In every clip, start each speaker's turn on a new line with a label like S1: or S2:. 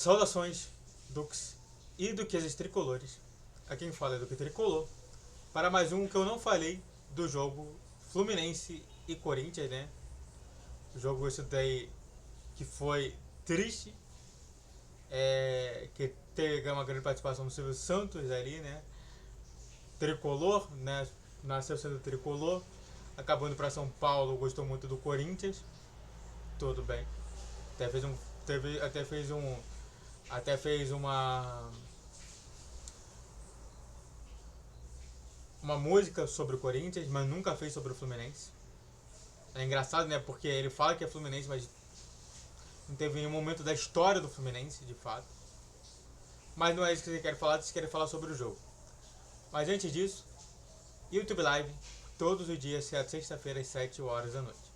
S1: Saudações, Dux e duquesas tricolores. A quem fala é Duque Tricolor. Para mais um que eu não falei do jogo Fluminense e Corinthians, né? O jogo esse daí que foi triste. Que teve uma grande participação do Silvio Santos ali, né? Tricolor, né? Nasceu sendo tricolor. Acabando para São Paulo, gostou muito do Corinthians. Tudo bem. Até fez um. Até fez uma música sobre o Corinthians, mas nunca fez sobre o Fluminense. É engraçado, né? Porque ele fala que é Fluminense, mas não teve nenhum momento da história do Fluminense, de fato. Mas não é isso que você quer falar, você quer falar sobre o jogo. Mas antes disso, YouTube Live, todos os dias, sexta-feira, às 7 horas da noite.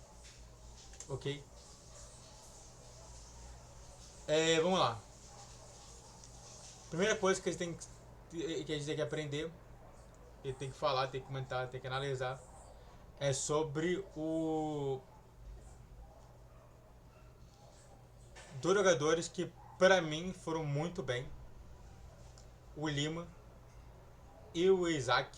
S1: Ok? Vamos lá. Primeira coisa que a gente tem que aprender, e tem que falar, tem que comentar, tem que analisar, é sobre dois jogadores que para mim foram muito bem. O Lima e o Isaac.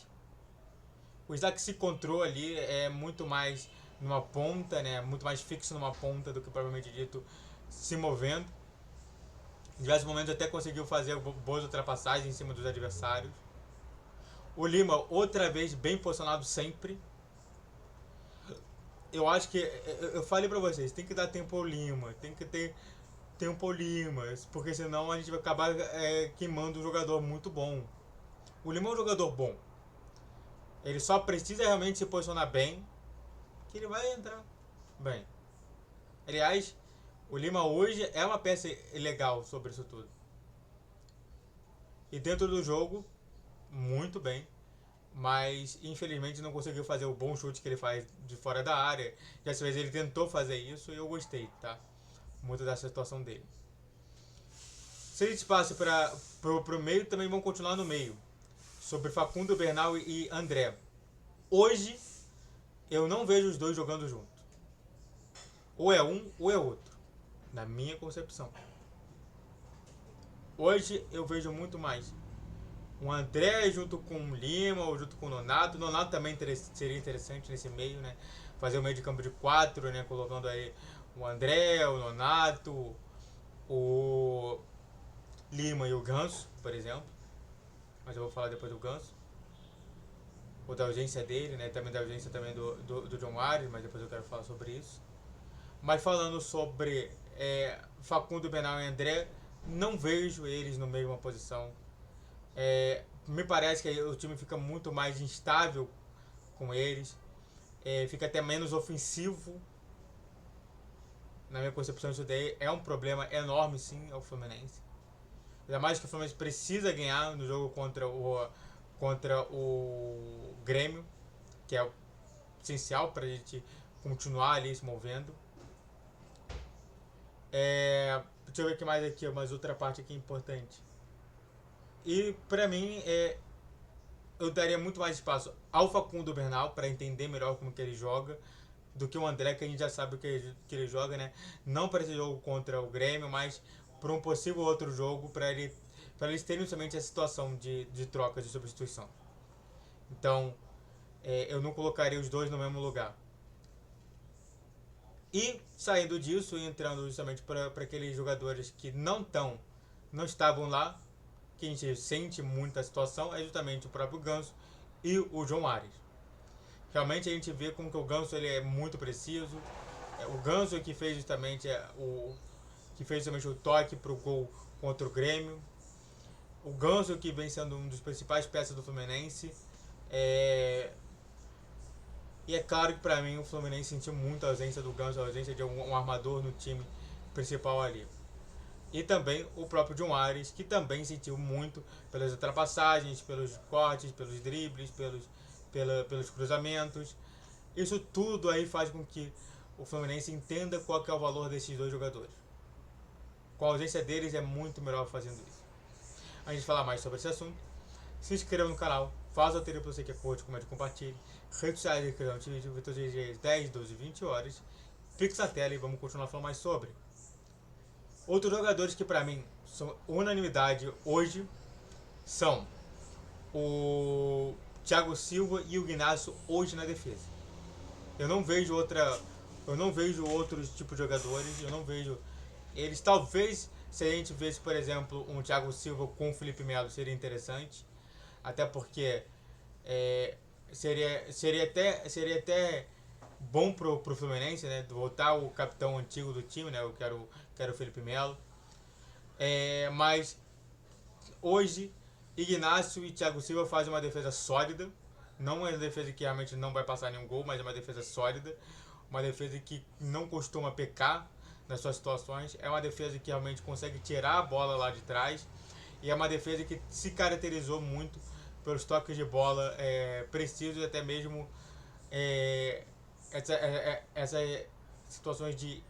S1: O Isaac se encontrou ali, é muito mais numa ponta, né? Muito mais fixo numa ponta do que propriamente dito se movendo. Em diversos momentos até conseguiu fazer boas ultrapassagens em cima dos adversários. O Lima, outra vez, bem posicionado sempre. Eu acho que, eu falei pra vocês, tem que dar tempo ao Lima, tem que ter tempo ao Lima, porque senão a gente vai acabar queimando um jogador muito bom. O Lima é um jogador bom. Ele só precisa realmente se posicionar bem, que ele vai entrar bem. Aliás, o Lima hoje é uma peça legal sobre isso tudo. E dentro do jogo, muito bem. Mas infelizmente não conseguiu fazer o bom chute que ele faz de fora da área. Dessa vez ele tentou fazer isso e eu gostei, tá? Muito dessa situação dele. Se a gente passa pro meio, também vão continuar no meio. Sobre Facundo Bernal e André. Hoje, eu não vejo os dois jogando junto. Ou é um ou é outro. Na minha concepção. Hoje eu vejo muito mais o André junto com o Lima ou junto com o Nonato. O Nonato também seria interessante nesse meio, né? Fazer o meio de campo de 4, né? Colocando aí o André, o Nonato, o Lima e o Ganso, por exemplo. Mas eu vou falar depois do Ganso. Ou da ausência dele, né? Também da ausência também do John Ares, mas depois eu quero falar sobre isso. Mas falando sobre Facundo, Bernal e André, não vejo eles na mesma posição. Me parece que o time fica muito mais instável com eles. Fica até menos ofensivo. Na minha concepção, isso daí é um problema enorme, sim, ao Fluminense. Ainda mais que o Fluminense precisa ganhar no jogo contra o Grêmio, que é essencial para a gente continuar ali se movendo. Deixa eu ver o que mais aqui, mas outra parte aqui importante. E pra mim, eu daria muito mais espaço ao Facundo Bernal para entender melhor como que ele joga, do que o André, que a gente já sabe o que ele joga, né? Não para esse jogo contra o Grêmio, mas para um possível outro jogo, para eles terem somente a situação de troca, de substituição. Então, eu não colocaria os dois no mesmo lugar. E saindo disso e entrando justamente para aqueles jogadores que não estavam lá, que a gente sente muita situação, é justamente o próprio Ganso e o John Ares. Realmente a gente vê como que o Ganso ele é muito preciso. O Ganso que fez justamente o toque para o gol contra o Grêmio. O Ganso que vem sendo um dos principais peças do Fluminense. E é claro que para mim o Fluminense sentiu muito a ausência do Ganso, a ausência de um armador no time principal ali. E também o próprio John Ares, que também sentiu muito pelas ultrapassagens, pelos cortes, pelos dribles, pelos cruzamentos. Isso tudo aí faz com que o Fluminense entenda qual que é o valor desses dois jogadores. Com a ausência deles é muito melhor fazendo isso. Antes de falar mais sobre esse assunto, se inscreva no canal, faça o trilho para você que é curte, comente, compartilhe. Redes sociais de inscrição de vídeo todos os dias 10, 12, 20 horas. Fixe a tela e vamos continuar falando mais sobre. Outros jogadores que pra mim são unanimidade hoje são o Thiago Silva e o Ignacio hoje na defesa. Eu não vejo outros tipos de jogadores, eu não vejo eles. Talvez se a gente visse, por exemplo, um Thiago Silva com o Felipe Melo seria interessante, até porque seria até bom pro Fluminense, né? Voltar o capitão antigo do time, né? Eu quero o Felipe Melo. Mas hoje Ignacio e Thiago Silva fazem uma defesa sólida. Não é uma defesa que realmente não vai passar nenhum gol, mas é uma defesa sólida. Uma defesa que não costuma pecar nas suas situações. É uma defesa que realmente consegue tirar a bola lá de trás. E é uma defesa que se caracterizou muito pelos toques de bola precisos, até mesmo essas situações de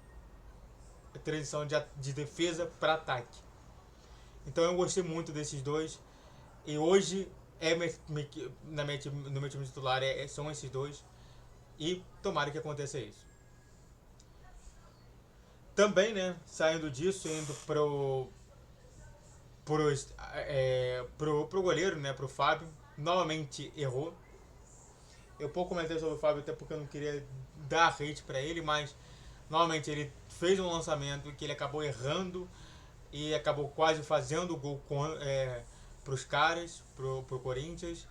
S1: transição de defesa para ataque. Então eu gostei muito desses dois. E hoje no meu time titular são esses dois. E tomara que aconteça isso. Também, né, saindo disso, indo pro goleiro, né, pro Fábio. Novamente errou. Eu pouco comentei sobre o Fábio até porque eu não queria dar hate pra ele, mas novamente ele fez um lançamento que ele acabou errando e acabou quase fazendo o gol pros caras, pro Corinthians.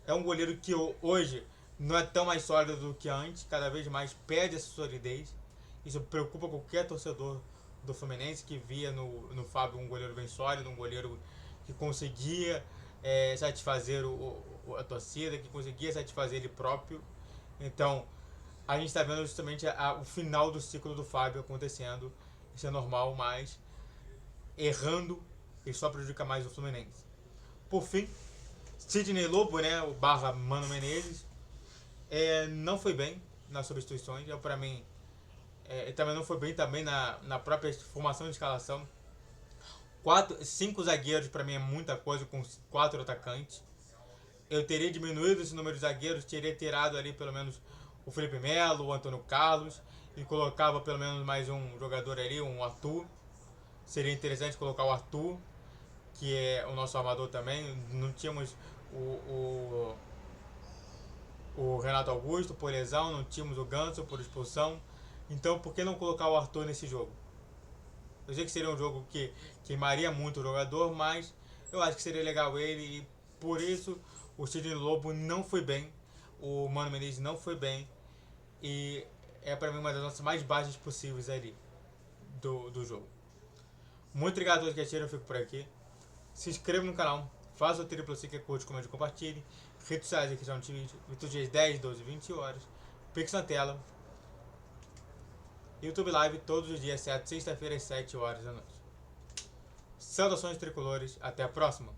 S1: É um goleiro que hoje não é tão mais sólido do que antes, cada vez mais perde essa solidez. Isso preocupa qualquer torcedor do Fluminense que via no Fábio um goleiro bem sólido, um goleiro que conseguia satisfazer a torcida, que conseguia satisfazer ele próprio. Então, a gente está vendo justamente o final do ciclo do Fábio acontecendo. Isso é normal, mas errando, ele só prejudica mais o Fluminense. Por fim, Sidney Lobo, né, o barra Mano Menezes, não foi bem nas substituições. Para mim, também não foi bem também na própria formação de escalação. 5 zagueiros para mim é muita coisa com 4 atacantes. Eu teria diminuído esse número de zagueiros, teria tirado ali pelo menos o Felipe Melo, o Antônio Carlos e colocava pelo menos mais um jogador ali, um Arthur. Seria interessante colocar o Arthur, que é o nosso armador também. Não tínhamos o Renato Augusto por lesão, não tínhamos o Ganso por expulsão. Então, por que não colocar o Arthur nesse jogo? Eu sei que seria um jogo que queimaria muito o jogador, mas eu acho que seria legal ele e por isso o Sidney Lobo não foi bem, o Mano Menezes não foi bem e é para mim uma das nossas mais baixas possíveis ali do jogo. Muito obrigado a todos que assistiram, eu fico por aqui. Se inscreva no canal, faça o triplo se que curte, comente e compartilhe. Redes sociais aqui são vídeo, todos os dias 10, 12, 20 horas. Pix na tela. YouTube Live todos os dias, 7, sexta-feira às 7 horas da noite. Saudações tricolores, até a próxima!